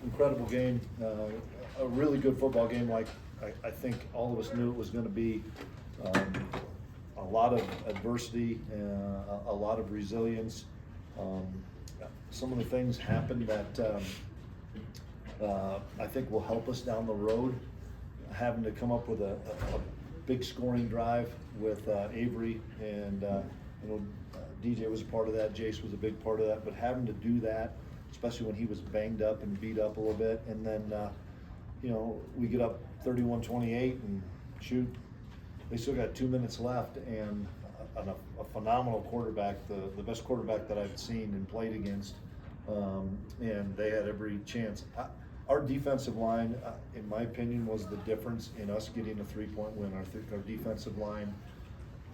Incredible game, a really good football game. Like I think all of us knew it was going to be. A lot of adversity, a lot of resilience. Some of the things happened that I think will help us down the road. Having to come up with a big scoring drive with Avery and DJ was a part of that. Jace was a big part of that. But having to do that, especially when he was banged up and beat up a little bit, and then we get up 31-28 and shoot. They still got 2 minutes left, and a phenomenal quarterback, the best quarterback that I've seen and played against, and they had every chance. Our defensive line, in my opinion, was the difference in us getting a 3-point win. Our defensive line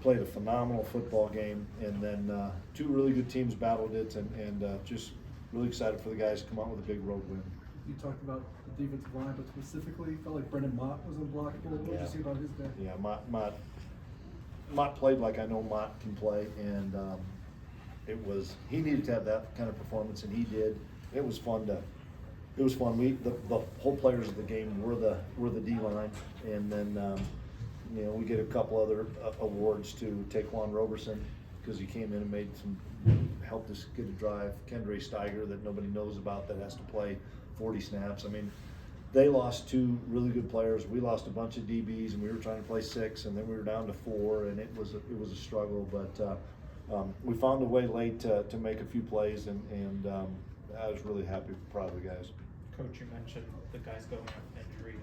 played a phenomenal football game, and then two really good teams battled it, and just really excited for the guys to come out with a big road win. You talked about the defensive line, but specifically felt like Brendan Mott was unblockable. What did you see about his day? Yeah, Mott played like I know Mott can play, and he needed to have that kind of performance, and he did. It was fun. The whole players of the game were the D line, and then we get a couple other awards to Taquan Roberson because he came in and helped us get a drive. Kendra Steiger that nobody knows about that has to play 40 snaps. I mean, they lost 2 really good players. We lost a bunch of DBs, and we were trying to play 6, and then we were down to 4, and it was a struggle. But we found a way late to make a few plays, and I was really happy, proud of the guys. Coach, you mentioned the guys going out with injury.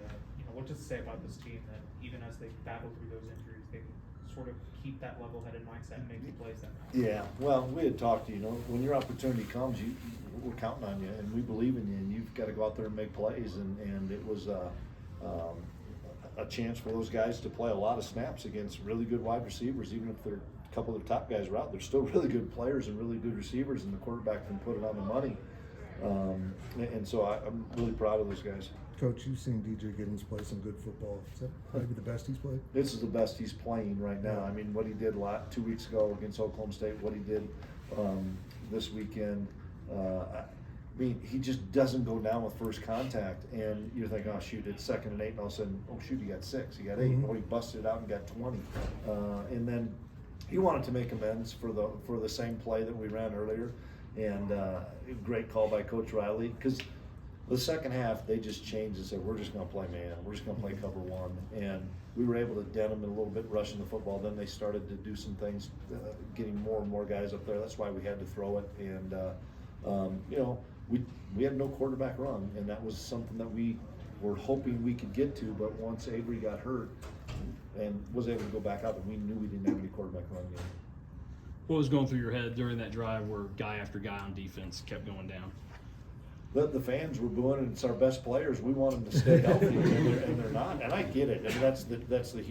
What does it say about this team that even as they battle through those injuries, they can sort of keep that level-headed mindset and make the plays that matter? Yeah, well, we had talked. When your opportunity comes, we're counting on you, and we believe in you, and you've got to go out there and make plays. And it was a chance for those guys to play a lot of snaps against really good wide receivers, even if a couple of the top guys are out. They're still really good players and really good receivers, and the quarterback can put it on the money. And so I'm really proud of those guys. Coach, you've seen DJ Giddens play some good football. Is that maybe the best he's played? This is the best he's playing right now. I mean, what he did 2 weeks ago against Oklahoma State, what he did this weekend. I mean, he just doesn't go down with first contact, and you're thinking, oh shoot, it's 2nd and 8, and all of a sudden, oh shoot, he got 6, he got 8. Oh, he busted it out and got 20, and then he wanted to make amends for the same play that we ran earlier, and great call by Coach Riley, because the second half they just changed and said, we're just going to play man, we're just going to play cover 1, and we were able to dent them in a little bit rushing the football. Then they started to do some things, getting more and more guys up there. That's why we had to throw it, and we had no quarterback run, and that was something that we were hoping we could get to, but once Avery got hurt and was able to go back out, and we knew we didn't have any quarterback run yet. What was going through your head during that drive where guy after guy on defense kept going down? The fans were booing, and it's our best players. We want them to stay healthy, and they're not. And I get it. I mean, that's the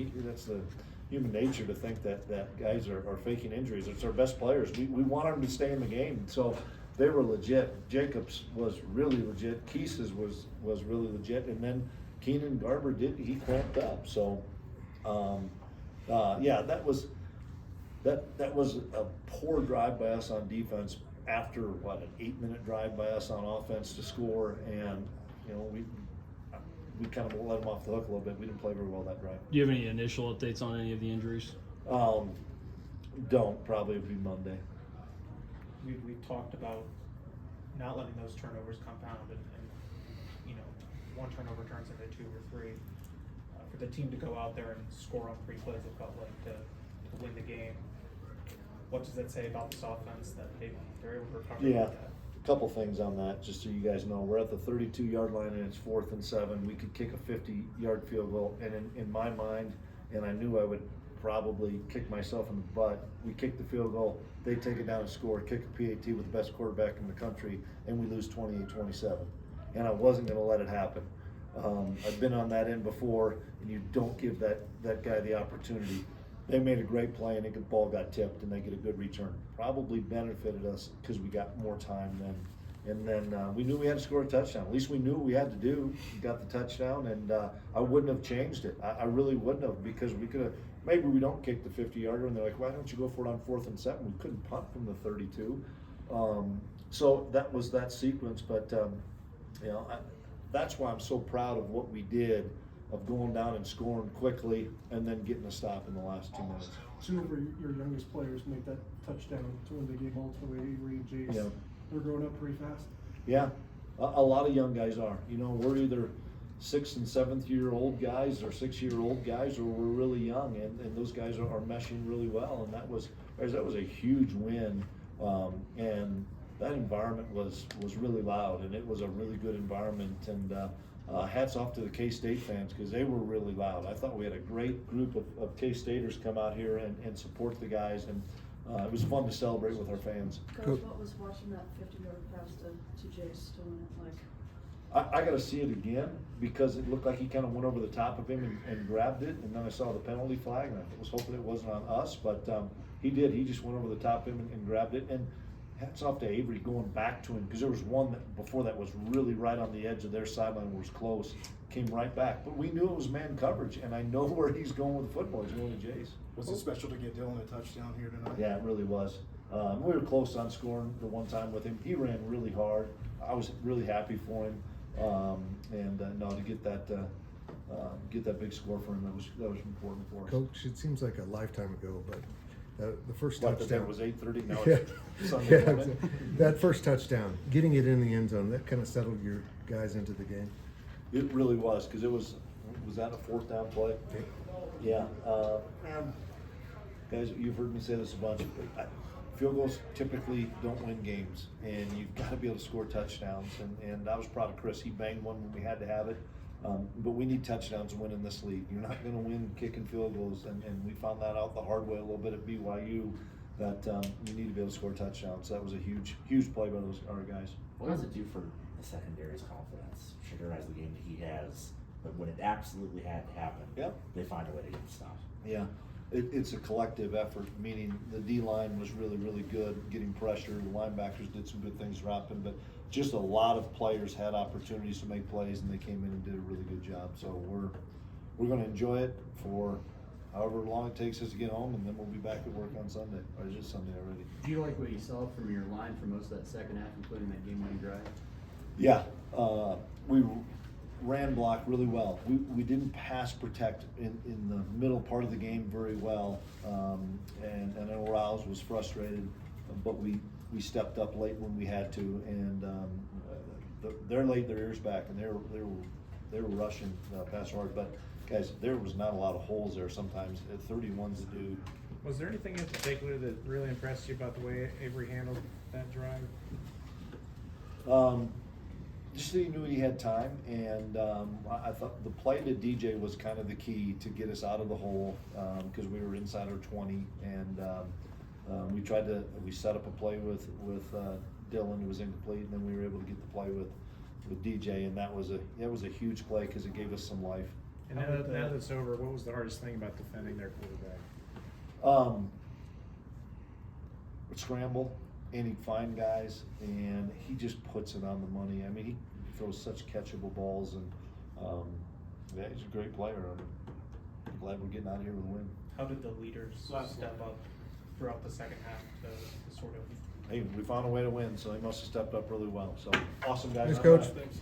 human nature to think that guys are faking injuries. It's our best players. We want them to stay in the game. So they were legit. Jacobs was really legit. Keese's was really legit. And then Keenan Garber he cramped up. So yeah, that was a poor drive by us on defense after an 8-minute drive by us on offense to score, and we kind of let them off the hook a little bit. We didn't play very well that drive. Do you have any initial updates on any of the injuries? Probably it'll be Monday. We talked about not letting those turnovers compound, and one turnover turns into 2 or 3. For the team to go out there and score on 3 plays, it felt like to win the game. What does that say about this offense that they're able to recover? Yeah, a couple things on that, just so you guys know. We're at the 32-yard line, and it's 4th and 7. We could kick a 50-yard field goal, and in my mind, and I knew I would probably kick myself in the butt, we kick the field goal, they take it down and score, kick a PAT with the best quarterback in the country, and we lose 28-27. And I wasn't going to let it happen. I've been on that end before, and you don't give that guy the opportunity. They made a great play, and the ball got tipped, and they get a good return. Probably benefited us because we got more time then. And then we knew we had to score a touchdown. At least we knew what we had to do. We got the touchdown, and I wouldn't have changed it. I really wouldn't have, because we could have. Maybe we don't kick the 50-yarder, and they're like, why don't you go for it on 4th and 7? We couldn't punt from the 32. So that was that sequence. But You know, that's why I'm so proud of what we did, of going down and scoring quickly and then getting a stop in the last 2 minutes. Two of your youngest players make that touchdown to win the game ultimately, Avery and Jace. Yeah. They're growing up pretty fast. Yeah, a lot of young guys are. You know, we're either 6th and 7th year old guys or 6-year-old guys, or we're really young, and those guys are meshing really well. And that was a huge win, and that environment was really loud, and it was a really good environment. And hats off to the K-State fans, because they were really loud. I thought we had a great group of K-Staters come out here and support the guys, and it was fun to celebrate with our fans. Coach, what was watching that 50-yard pass to Jace doing it like? I got to see it again, because it looked like he kind of went over the top of him and grabbed it, and then I saw the penalty flag, and I was hoping it wasn't on us, but he did. He just went over the top of him and grabbed it. And hats off to Avery going back to him, because there was one that before that was really right on the edge of their sideline, was close, came right back. But we knew it was man coverage, and I know where he's going with the football. He's going to Jace. Was it special to get Dylan a touchdown here tonight? Yeah, it really was. We were close on scoring the one time with him. He ran really hard. I was really happy for him, and no, to get that big score for him, that was important for us. Coach, it seems like a lifetime ago, but the first What, that touchdown was 8:30. Now Yeah. it's Sunday Yeah, morning. that first touchdown, getting it in the end zone, that kind of settled your guys into the game. It really was, because it was that a 4th down play? Yeah. Man, guys, you've heard me say this a bunch. Field goals typically don't win games, and you've got to be able to score touchdowns. And I was proud of Chris. He banged one when we had to have it. But we need touchdowns to win in this league. You're not going to win kicking field goals, and we found that out the hard way a little bit at BYU, that you need to be able to score touchdowns. So that was a huge play by our guys. What does it do for the secondary's confidence? Sugar has the game that he has, but when it absolutely had to happen, Yep. they find a way to get it stopped. Yeah, it's a collective effort, meaning the D-line was really good, getting pressure. The linebackers did some good things dropping, but just a lot of players had opportunities to make plays, and they came in and did a really good job. So we're going to enjoy it for however long it takes us to get home, and then we'll be back at work on Sunday, or is it Sunday already? Do you like what you saw from your line for most of that second half, including that game-winning drive? Yeah, we ran block really well. We didn't pass protect in the middle part of the game very well, and I know Rouse was frustrated, but we stepped up late when we had to, and they're laid their ears back, and they were rushing pass hard. But guys, there was not a lot of holes there. Sometimes 31's the dude. Was there anything in particular that really impressed you about the way Avery handled that drive? Just that he knew he had time, and I thought the play to DJ was kind of the key to get us out of the hole, because we were inside our 20, and we set up a play with Dylan, who was incomplete, and then we were able to get the play with DJ, and that was a huge play because it gave us some life. And now that it's over, what was the hardest thing about defending their quarterback? Scramble, and he'd find guys, and he just puts it on the money. I mean, he throws such catchable balls, and yeah, he's a great player. I'm glad we're getting out of here with a win. How did the leaders step up throughout the second half to sort of? Hey, we found a way to win, so they must have stepped up really well. So awesome, guys. Thanks, Coach. Thanks.